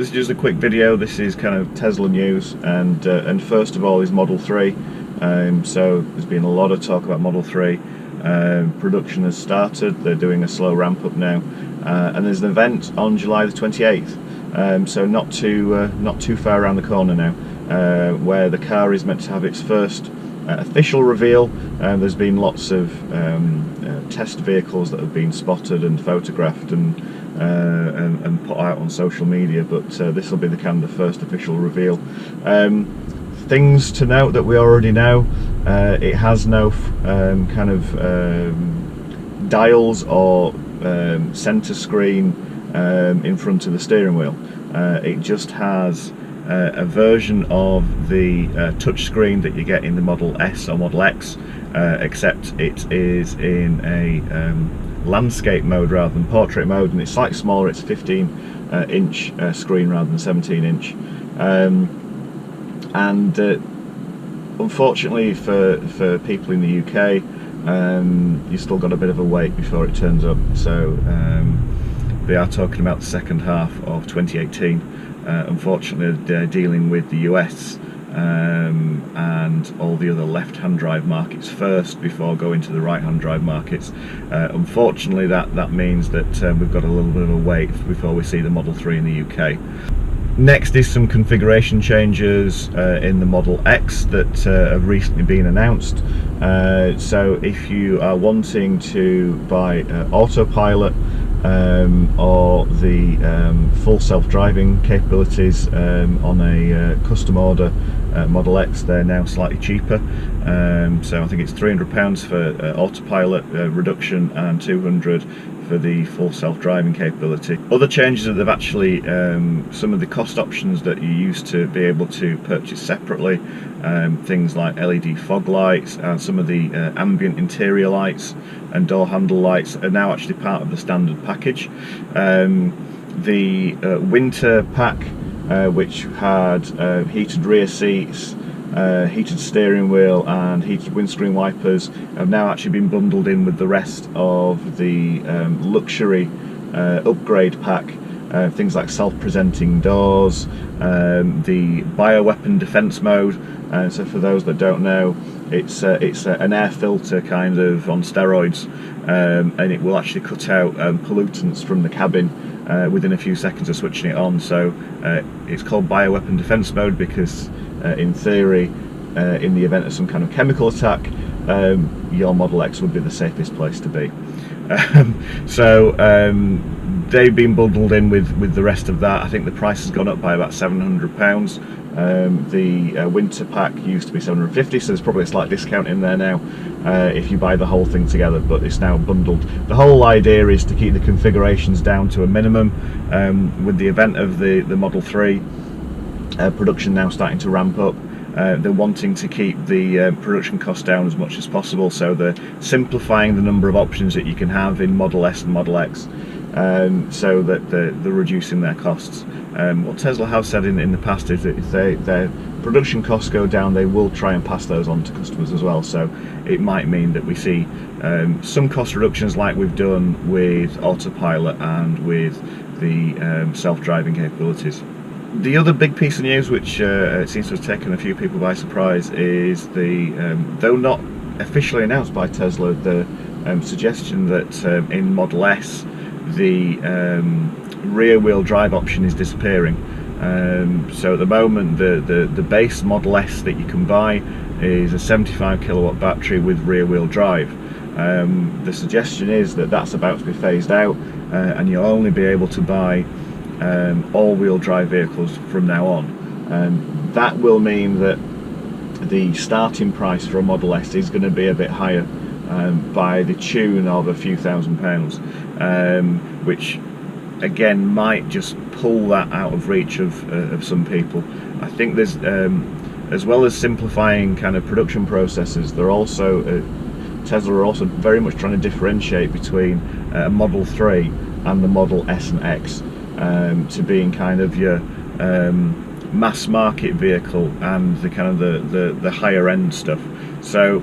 this is just a quick video. This is kind of Tesla news, and first of all is Model 3. So there's been a lot of talk about Model 3. Production has started. They're doing a slow ramp up now, and there's an event on July the 28th. So not too far around the corner now, where the car is meant to have its first official reveal. There's been lots of test vehicles that have been spotted and photographed and put out on social media, but this will be the kind of the first official reveal. Things to note that we already know: it has no kind of dials or center screen in front of the steering wheel. It just has a version of the touch screen that you get in the Model S or Model X, except it is in a landscape mode rather than portrait mode, and it's slightly smaller. It's a 15-inch screen rather than 17-inch. And unfortunately for people in the UK, you've still got a bit of a wait before it turns up. So they are talking about the second half of 2018. Unfortunately, they're dealing with the US and all the other left-hand drive markets first before going to the right-hand drive markets. Unfortunately, that means that we've got a little bit of a wait before we see the Model 3 in the UK. Next is some configuration changes in the Model X that have recently been announced. So if you are wanting to buy autopilot or the full self-driving capabilities on a custom order Model X, they're now slightly cheaper. So I think it's £300 for autopilot reduction and £200 for the full self-driving capability. Other changes that they've actually, some of the cost options that you used to be able to purchase separately, things like LED fog lights and some of the ambient interior lights and door handle lights, are now actually part of the standard package. The winter pack, which had heated rear seats, heated steering wheel and heated windscreen wipers, have now actually been bundled in with the rest of the luxury upgrade pack. Things like self-presenting doors, the bioweapon defense mode. So for those that don't know, it's an air filter kind of on steroids, and it will actually cut out pollutants from the cabin within a few seconds of switching it on. So it's called bioweapon defense mode because in theory, in the event of some kind of chemical attack, your Model X would be the safest place to be. So they've been bundled in with the rest of that. I think the price has gone up by about £700. The winter pack used to be £750, so there's probably a slight discount in there now if you buy the whole thing together, but it's now bundled. The whole idea is to keep the configurations down to a minimum. With the event of the Model 3 production now starting to ramp up, they're wanting to keep the production cost down as much as possible, so they're simplifying the number of options that you can have in Model S and Model X, so that they're reducing their costs. What Tesla have said in the past is that if their production costs go down, they will try and pass those on to customers as well. So it might mean that we see some cost reductions like we've done with autopilot and with the self-driving capabilities. The other big piece of news, which seems to have taken a few people by surprise, is the, though not officially announced by Tesla, the suggestion that in Model S the rear-wheel drive option is disappearing. So at the moment, the base Model S that you can buy is a 75 kilowatt battery with rear-wheel drive. The suggestion is that that's about to be phased out, and you'll only be able to buy all-wheel drive vehicles from now on. That will mean that the starting price for a Model S is going to be a bit higher, by the tune of a few £1,000s, which again might just pull that out of reach of some people. I think there's, as well as simplifying kind of production processes, they're also Tesla are also very much trying to differentiate between a Model 3 and the Model S and X, to being kind of your mass market vehicle and the kind of the higher end stuff. So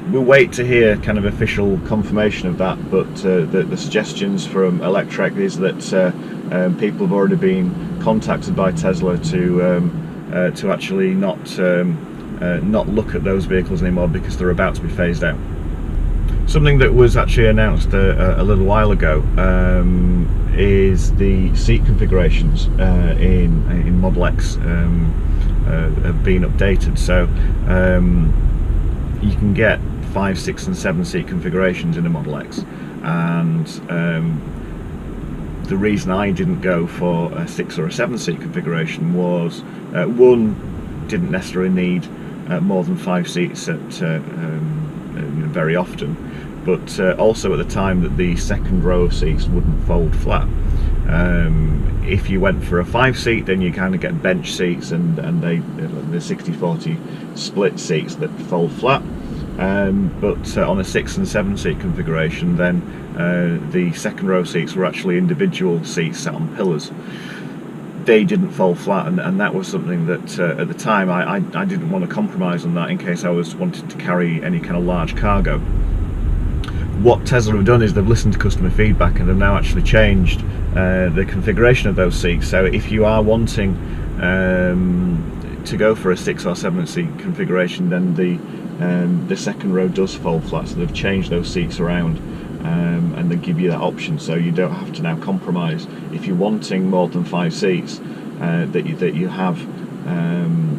we'll wait to hear kind of official confirmation of that, but the suggestions from Electrek is that people have already been contacted by Tesla to actually not look at those vehicles anymore because they're about to be phased out. Something that was actually announced a little while ago is the seat configurations in Model X have been updated. So you can get 5, 6 and 7 seat configurations in a Model X, and the reason I didn't go for a 6 or a 7 seat configuration was one, didn't necessarily need more than 5 seats at very often, but also at the time that the second row of seats wouldn't fold flat. If you went for a 5 seat, then you kind of get bench seats and the 60-40 split seats that fold flat. But on a 6 and 7 seat configuration, then the second row seats were actually individual seats sat on pillars. They didn't fold flat, and that was something that at the time I didn't want to compromise on that in case I was wanting to carry any kind of large cargo. What Tesla have done is they've listened to customer feedback and they've now actually changed the configuration of those seats. So if you are wanting to go for a 6 or 7 seat configuration, then the second row does fold flat. So they've changed those seats around and they give you that option, so you don't have to now compromise. If you're wanting more than 5 seats, that you have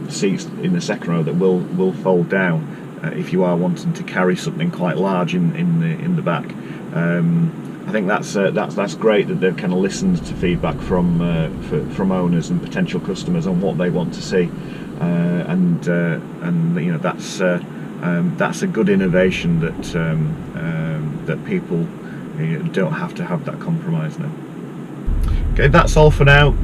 seats in the second row that will fold down if you are wanting to carry something quite large in the back. I think that's great that they've kind of listened to feedback from owners and potential customers on what they want to see, and you know, that's a good innovation that people don't have to have that compromise now. Okay, that's all for now.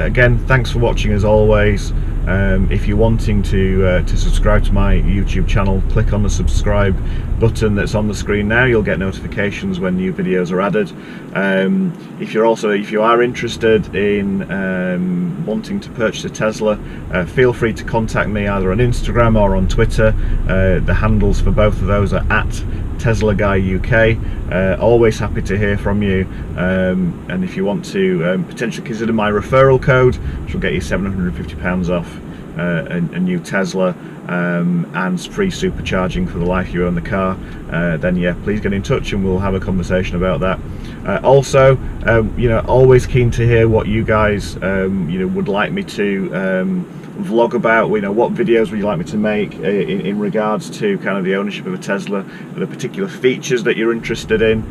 Again, thanks for watching as always. If you're wanting to subscribe to my YouTube channel, click on the subscribe button that's on the screen now. You'll get notifications when new videos are added. If you are interested in wanting to purchase a Tesla, feel free to contact me either on Instagram or on Twitter. The handles for both of those are at Tesla Guy UK. Always happy to hear from you, and if you want to potentially consider my referral code, which will get you £750 off a new Tesla and free supercharging for the life you own the car, then yeah, please get in touch and we'll have a conversation about that. Also, you know, always keen to hear what you guys you know, would like me to vlog about. You know, what videos would you like me to make in regards to kind of the ownership of a Tesla, the particular features that you're interested in.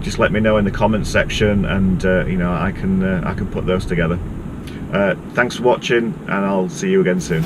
Just let me know in the comments section, and you know, I can put those together. Thanks for watching, and I'll see you again soon.